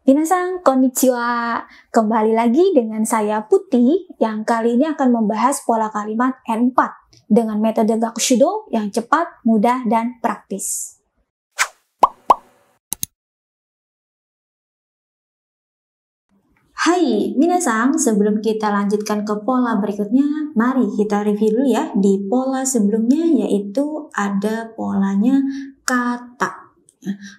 Minasan, konnichiwa. Kembali lagi dengan saya Putih yang kali ini akan membahas pola kalimat N4 dengan metode Gakushudo yang cepat, mudah, dan praktis. Hai minasan, sebelum kita lanjutkan ke pola berikutnya, mari kita review dulu ya. Di pola sebelumnya yaitu ada polanya kata.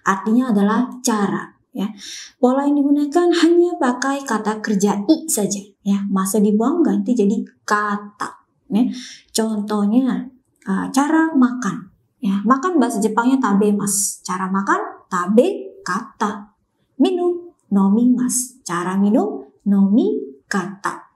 Artinya adalah cara. Ya, pola yang digunakan hanya pakai kata kerja i saja. Ya, masa dibuang ganti jadi kata. Ya, contohnya cara makan. Ya, makan bahasa Jepangnya tabemas. Cara makan tabe kata. Minum nomimas. Cara minum nomi kata.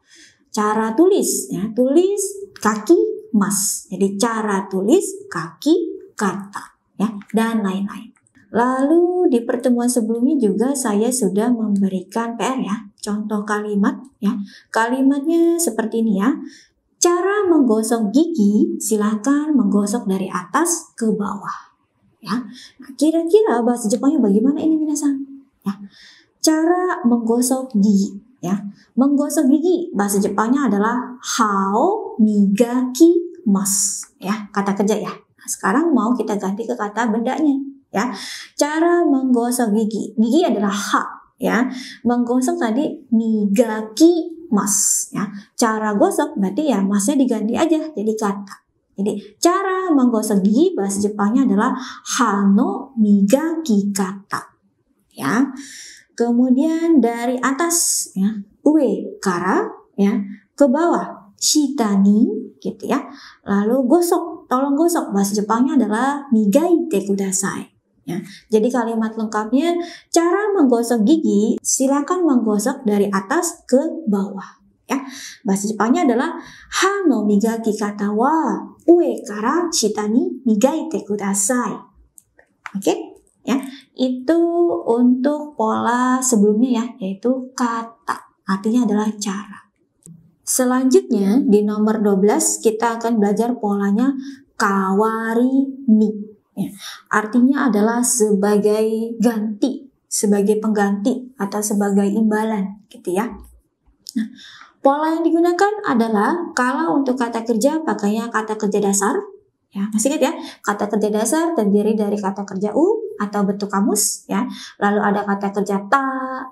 Cara tulis. Ya, tulis kaki mas. Jadi cara tulis kaki kata. Ya, dan lain-lain. Lalu di pertemuan sebelumnya juga saya sudah memberikan PR ya, contoh kalimat ya. Kalimatnya seperti ini ya. Cara menggosok gigi, silakan menggosok dari atas ke bawah. Ya. Nah, kira-kira bahasa Jepangnya bagaimana ini minasan? Ya. Cara menggosok gigi ya. Menggosok gigi bahasa Jepangnya adalah hao migaki mas ya, kata kerja ya. Nah, sekarang mau kita ganti ke kata bendanya. Ya, cara menggosok gigi. Gigi adalah ha, ya. Menggosok tadi migaki mas, ya. Cara gosok berarti ya masnya diganti aja jadi kata. Jadi cara menggosok gigi bahasa Jepangnya adalah hano migaki kata. Ya. Kemudian dari atas ya, ue kara ya, ke bawah shita ni gitu ya. Lalu gosok, tolong gosok bahasa Jepangnya adalah migaite kudasai. Ya, jadi kalimat lengkapnya cara menggosok gigi silakan menggosok dari atas ke bawah. Ya, bahasa Jepangnya adalah hano migaki kata wa ue kara shita ni migaite kudasai. Oke, ya itu untuk pola sebelumnya ya, yaitu kata. Artinya adalah cara. Selanjutnya di nomor 12 kita akan belajar polanya kawari ni. Ya, artinya adalah sebagai ganti, sebagai pengganti atau sebagai imbalan gitu ya. Nah, pola yang digunakan adalah kalau untuk kata kerja pakainya kata kerja dasar. Ya, masih ingat ya? Kata kerja dasar terdiri dari kata kerja u atau bentuk kamus ya. Lalu ada kata kerja ta,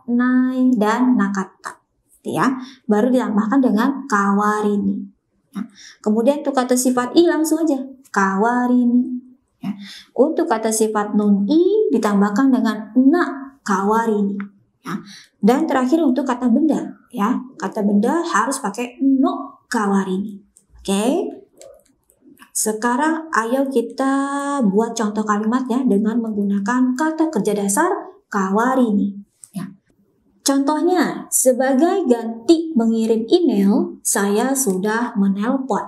nai, dan nakata. Gitu ya. Baru ditambahkan dengan kawarini. Ya. Kemudian untuk kata sifat i langsung aja kawarini. Ya. Untuk kata sifat non i ditambahkan dengan na kawarini. Ya. Dan terakhir untuk kata benda, ya kata benda harus pakai no kawarini. Oke. Sekarang ayo kita buat contoh kalimat ya dengan menggunakan kata kerja dasar kawarini. Ya. Contohnya sebagai ganti mengirim email saya sudah menelpon.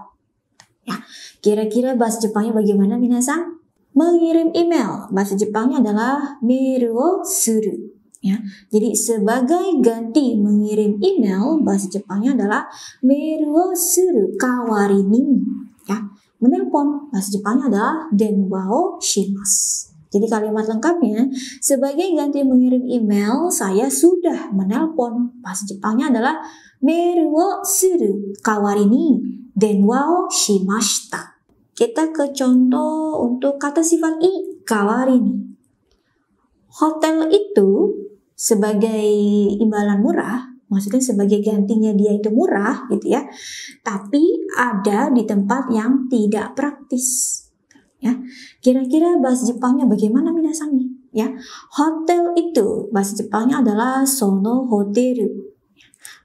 Ya. Kira-kira bahasa Jepangnya bagaimana minasan? Mengirim email bahasa Jepangnya adalah meru wo suru. Ya, jadi sebagai ganti mengirim email bahasa Jepangnya adalah meru wo suru kawarini. Ya, menelpon bahasa Jepangnya adalah denwa wo shimasu. Jadi kalimat lengkapnya sebagai ganti mengirim email saya sudah menelpon bahasa Jepangnya adalah meru wo suru kawarini denwa wo shimashita. Kita ke contoh untuk kata sifat i, kawarini. Hotel itu sebagai imbalan murah, maksudnya sebagai gantinya dia itu murah gitu ya, tapi ada di tempat yang tidak praktis. Ya, kira-kira bahasa Jepangnya bagaimana minasan nih? Ya, hotel itu bahasa Jepangnya adalah sono hoteru.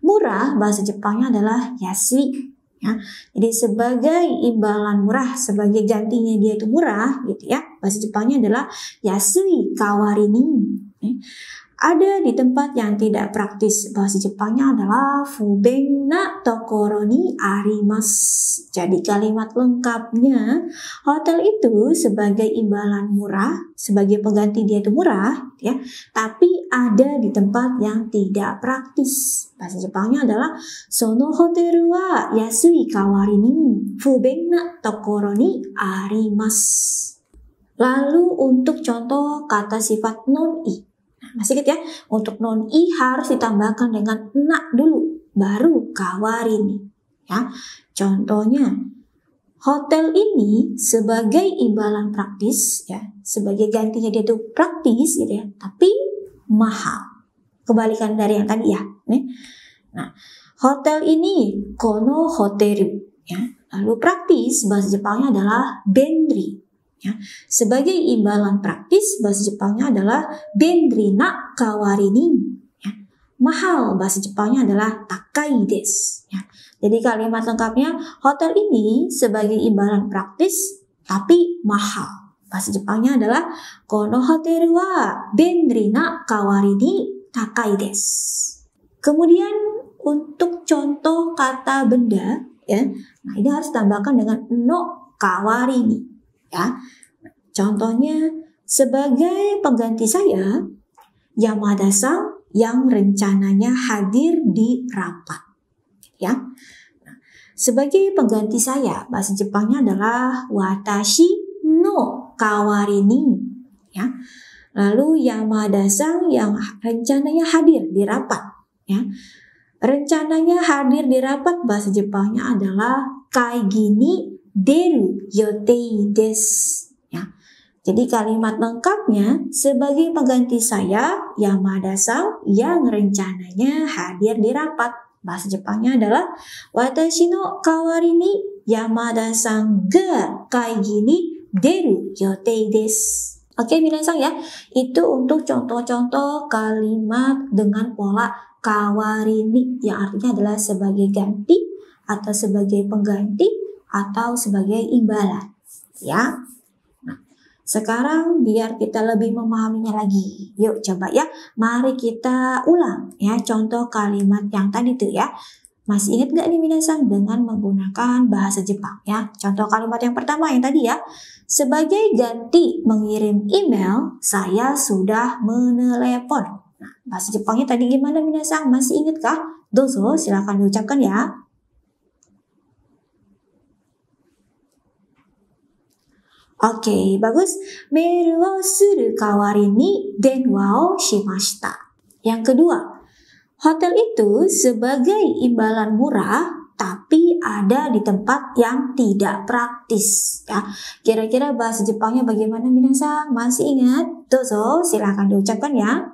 Murah bahasa Jepangnya adalah yasui. Ya, jadi sebagai imbalan murah, sebagai gantinya dia itu murah gitu ya, bahasa Jepangnya adalah yasui kawarini. Ada di tempat yang tidak praktis, bahasa Jepangnya adalah fuben na tokoro ni arimasu. Jadi kalimat lengkapnya hotel itu sebagai imbalan murah, sebagai pengganti dia itu murah ya, tapi ada di tempat yang tidak praktis. Bahasa Jepangnya adalah sono hoteru wa yasui kawarini fuben na tokoro ni arimasu. Lalu untuk contoh kata sifat non i. masih ingat ya? Untuk non i harus ditambahkan dengan na dulu, baru kawarini. Ya, contohnya hotel ini sebagai imbalan praktis, ya, sebagai gantinya dia tuh praktis, gitu ya, tapi mahal. Kebalikan dari yang tadi ya. Nah, hotel ini kono hoteru, ya. Lalu praktis bahasa Jepangnya adalah benri. Ya. Sebagai imbalan praktis bahasa Jepangnya adalah benri na kawarini. Ya. Mahal bahasa Jepangnya adalah takai desu. Ya. Jadi kalimat lengkapnya hotel ini sebagai imbalan praktis tapi mahal. Bahasa Jepangnya adalah kono hoteru wa benri na kawarini takai desu. Kemudian untuk contoh kata benda, ya, nah ini harus tambahkan dengan no kawarini, ya. Contohnya sebagai pengganti saya, Yamada-san yang rencananya hadir di rapat, ya. Nah, sebagai pengganti saya, bahasa Jepangnya adalah watashi no kawarini, ya. Lalu Yamada-san yang rencananya hadir di rapat, ya. Rencananya hadir di rapat bahasa Jepangnya adalah kaigi ni deru yotei desu. Ya. Jadi kalimat lengkapnya sebagai pengganti saya Yamada-san yang rencananya hadir di rapat. Bahasa Jepangnya adalah watashi no kawari ni Yamada-san ga kaigi ni deru yotei desu. Oke, minasan ya. Itu untuk contoh-contoh kalimat dengan pola kawarini yang artinya adalah sebagai ganti atau sebagai pengganti atau sebagai imbalan, ya. Nah, sekarang biar kita lebih memahaminya lagi, yuk coba ya, mari kita ulang ya contoh kalimat yang tadi tuh ya. Masih ingat gak nih minasan dengan menggunakan bahasa Jepang ya? Contoh kalimat yang pertama yang tadi ya. Sebagai ganti mengirim email, saya sudah menelepon. Nah, bahasa Jepangnya tadi gimana minasan? Masih ingat kah? Dozo, silakan diucapkan ya. Oke, bagus. Meiru wo suru kawari ni denwa o shimashita. Yang kedua, hotel itu sebagai imbalan murah tapi ada di tempat yang tidak praktis. Ya, kira-kira bahasa Jepangnya bagaimana minasan? Masih ingat? Dozo, silakan diucapkan ya.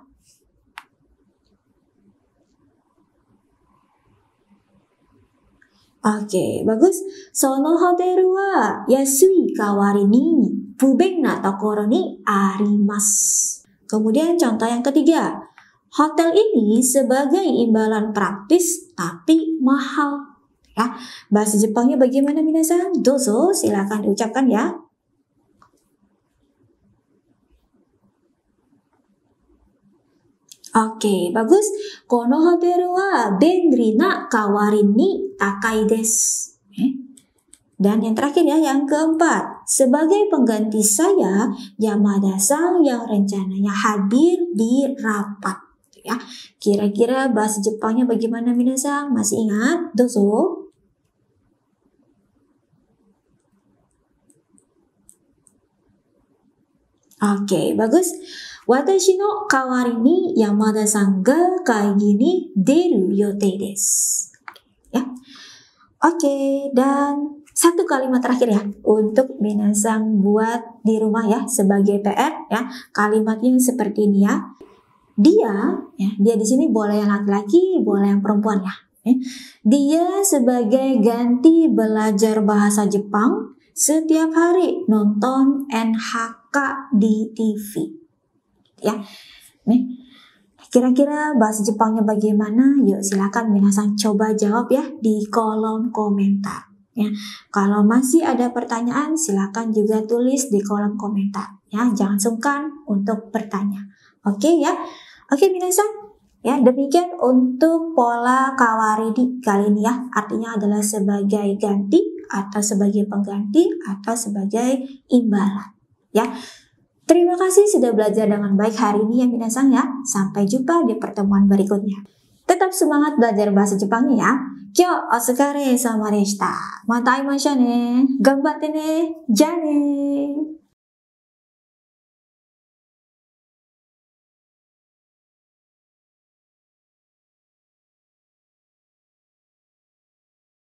Oke, bagus. Sono hoteru wa yasui kawari ni fuben na tokoro ni arimasu. Kemudian contoh yang ketiga. Hotel ini sebagai imbalan praktis tapi mahal. Ya, bahasa Jepangnya bagaimana minasan? Dozo, silakan diucapkan ya. Oke, bagus. Kono hoteru wa benri na kawarin ni takai desu. Dan yang terakhir ya, yang keempat. Sebagai pengganti saya, Yamada-san yang rencananya hadir di rapat. Ya, kira-kira bahasa Jepangnya bagaimana minasan? Masih ingat? Dozo. Oke, bagus. Watashi no kawari ni Yamada-san ga kaigi ni deru yotei desu. Ya. Oke, dan satu kalimat terakhir ya untuk minasan buat di rumah ya sebagai PR ya. Kalimatnya seperti ini ya. Dia di sini boleh yang laki-laki, boleh yang perempuan ya. Dia sebagai ganti belajar bahasa Jepang setiap hari nonton NHK di TV. Ya, nih. Kira-kira bahasa Jepangnya bagaimana? Yuk silakan minasan coba jawab ya di kolom komentar. Ya, kalau masih ada pertanyaan silakan juga tulis di kolom komentar. Ya, jangan sungkan untuk bertanya. Oke ya. Oke minasan. Ya, demikian untuk pola kawaridi kali ini ya. Artinya adalah sebagai ganti atau sebagai pengganti atau sebagai imbalan. Ya. Terima kasih sudah belajar dengan baik hari ini ya minasan ya. Sampai jumpa di pertemuan berikutnya. Tetap semangat belajar bahasa Jepangnya ya. Kyou otsukare sama deshita. Mata aimashou ne. Ganbatte ne. Ja ne.